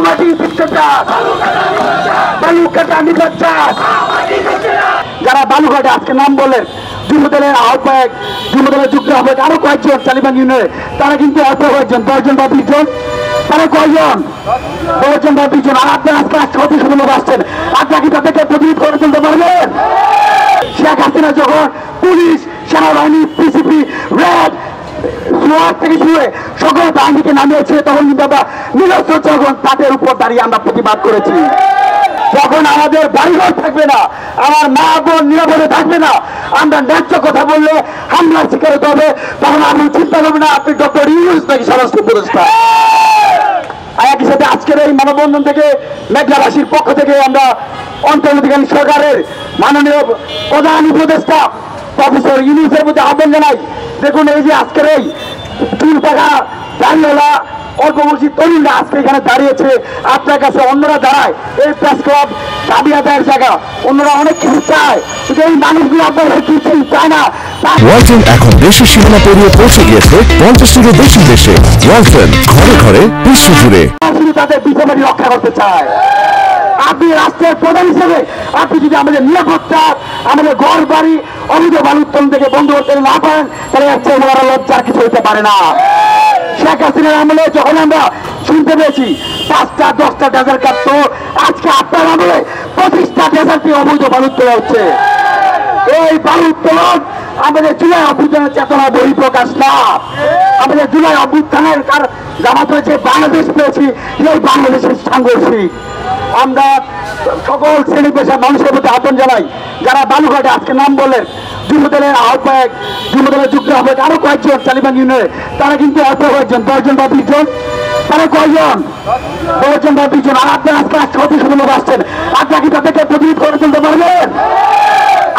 মাটি বিশ্বকাপ বালুকাটা নির্বাচন। যারা বালুঘাটে আজকে নাম বলেন যুবদলের আহ্বায়ক, যুবদলের যুক্ত আহ্বায়ক আরো কয়েকজন তালিবান ইউনিয়নের, তারা কিন্তু অল্প কয়েকজন, 10 জন বা 20 জন। তারা কয়জন? 10 জন বা 20 জন। আর আপনার আজকে 130 লোক আসছেন, আপনারা কি তাদেরকে প্রতিরোধ করে তুলতে পারবেন? শেখ হাসিনা যখন পুলিশ, সেনাবাহিনী, পিসিপি, র্যাব, সোয়ার থেকে শুয়ে সকল বাহিনীকে নামিয়েছে, তখন কিন্তু আমরা নিরস্ত্র যখন তাদের উপর দাঁড়িয়ে আমরা প্রতিবাদ করেছি। যখন আমাদের বাড়িঘর থাকবে না, আমার মা বোন নিরাপদে থাকবে না, আমরা ন্যায্য কথা বললে হামলার শিকার হতে হবে, তখন আপনি চিন্তা করবেন না আপনি ডক্টর ইউনূস নাকি স্বরাষ্ট্র উপদেষ্টা। একই সাথে আজকের এই মানববন্ধন থেকে মেঘলাবাসীর পক্ষ থেকে আমরা অন্তর্বর্তীকালীন সরকারের মাননীয় প্রধান উপদেষ্টা প্রফেসর ইউনূসের প্রতি আহ্বান জানাই। দেখুন, এই যে আজকের এই চুল পাকা দাঁড়িয়েলা অল্প বয়সী তরুণরা আজকে এখানে দাঁড়িয়েছে, আপনার কাছে অন্যরা দাঁড়ায়, এই প্রেস ক্লাব দাবি আদায়ের জায়গা, অন্যরা অনেক কিছু চায়, কিন্তু এই মানুষগুলো আপনার কিছুই চায় না। ওয়ালটন এখন দেশের সীমানা পেরিয়ে পৌঁছে গিয়েছে 50-টিরও বেশি দেশে। ওয়ালটন, ঘরে ঘরে, বিশ্ব জুড়ে। তাদের বিশ্ববাড়ি রক্ষা করতে চায়। আপনি রাষ্ট্রের প্রধান হিসেবে আপনি যদি আমাদের নিরাপত্তা, আমাদের ঘর বাড়ি অবৈধ বালু উত্তোলন থেকে বন্ধ করতে না পারেন, তাহলে এর চেয়ে বড় লজ্জার কিছু হইতে পারে না। শেখ হাসিনার আমলে যখন আমরা শুনতে পেয়েছি 5টা 10টা ডেজার কাটতো, আজকে আপনার আমলে 25টা ডেজার দিয়ে অবৈধ বালু তোলা হচ্ছে। এই বালু উত্তোলন আমাদের জুলাই অভ্যুত্থানের চেতনা বহিঃপ্রকাশ না, আমাদের জুলাই অভ্যুত্থানের জামাত হয়েছে বাংলাদেশ পেয়েছি, এই বাংলাদেশের সাংঘর্ষিক। আমরা সকল শ্রেণী পেশার মানুষের প্রতি আহ্বান জানাই, যারা বালুঘাটে আজকে নাম বলেন যুবদলের আহ্বায়ক, যুবদলের যুক্ত আহ্বায়ক আরো কয়েকজন তালিবান ইউনিয়নের, তারা কিন্তু অল্প কয়েকজন, 10 জন বা 20 জন। তারা কয়জন? 10 জন বা 20 জন। আর আপনার আজকে 130 লোক আসছেন, আপনারা কি তাদেরকে প্রতিরোধ করে তুলতে পারবেন?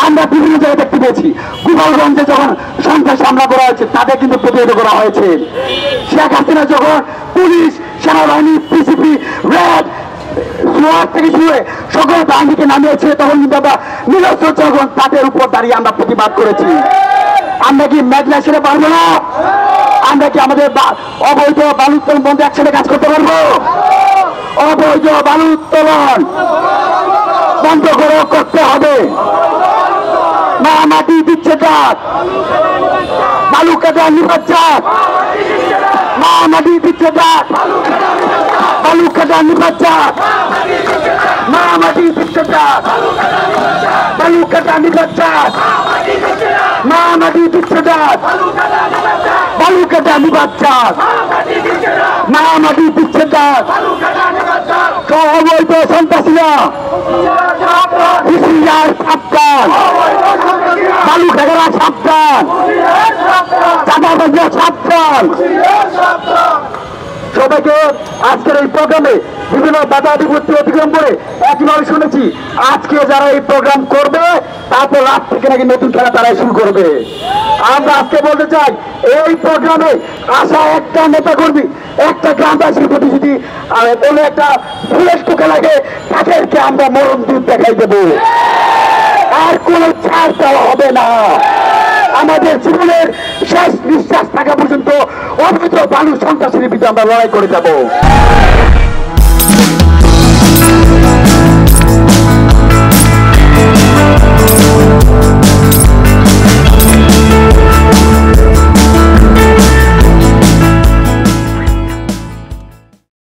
আমরা বিভিন্ন জায়গায় দেখতে পেয়েছি, গোপালগঞ্জে যখন সন্ত্রাস হামলা করা হয়েছে তাদের কিন্তু প্রতিরোধ করা হয়েছে। শেখ হাসিনা যখন পুলিশ, সেনাবাহিনী, পিসিপি, র্যাব, সোয়ার থেকে শুয়ে সকল বাহিনীকে নামিয়েছে, তখন কিন্তু আমরা নিরস্ত্র যখন তাদের উপর দাঁড়িয়ে আমরা প্রতিবাদ করেছি। আমরা কি মেঘলা ছেড়ে পারবো না? আমরা কি আমাদের অবৈধ বালু উত্তোলন বন্ধ একসাথে কাজ করতে পারবো? অবৈধ বালু উত্তোলন বন্ধ করে করতে হবে। মাটি বিচ্ছেদ, বালুকাটা নির্বাচন, মাটি বিচ্ছেদ, বালুকাটা নির্বাচন, মাটি বিচ্ছেদ, বালুকাটা নির্বাচন, মাটি বিচ্ছেদ, বালুকাটা নির্বাচন, মাটি বিচ্ছেদ। অবৈধ সন্ত্রাসীরা সাবধান, বালু খেলা সাবধান, চাঁদাবাজরা সাবধান। সবাইকে আজকের এই প্রোগ্রামে বিভিন্ন বাধা বিপত্তি অতিক্রম করে একইভাবে শুনেছি, আজকে যারা এই প্রোগ্রাম করবে তারপর রাত থেকে নাকি নতুন খেলা তারাই শুরু করবে। আমরা আজকে বলতে চাই, এই প্রোগ্রামে আসা একটা নেতা কর্মী, একটা গ্রামবাসীর প্রতি যদি কোনো একটা পুলিশ টোকা লাগে, তাদেরকে আমরা মরণ দুধ দেখাই দেবো, আর কোন ছাড় দেওয়া হবে না। আমাদের জীবনের শেষ নিঃশ্বাস থাকা পর্যন্ত অবৈধ বালু সন্ত্রাসের বিরুদ্ধে আমরা লড়াই করে যাব।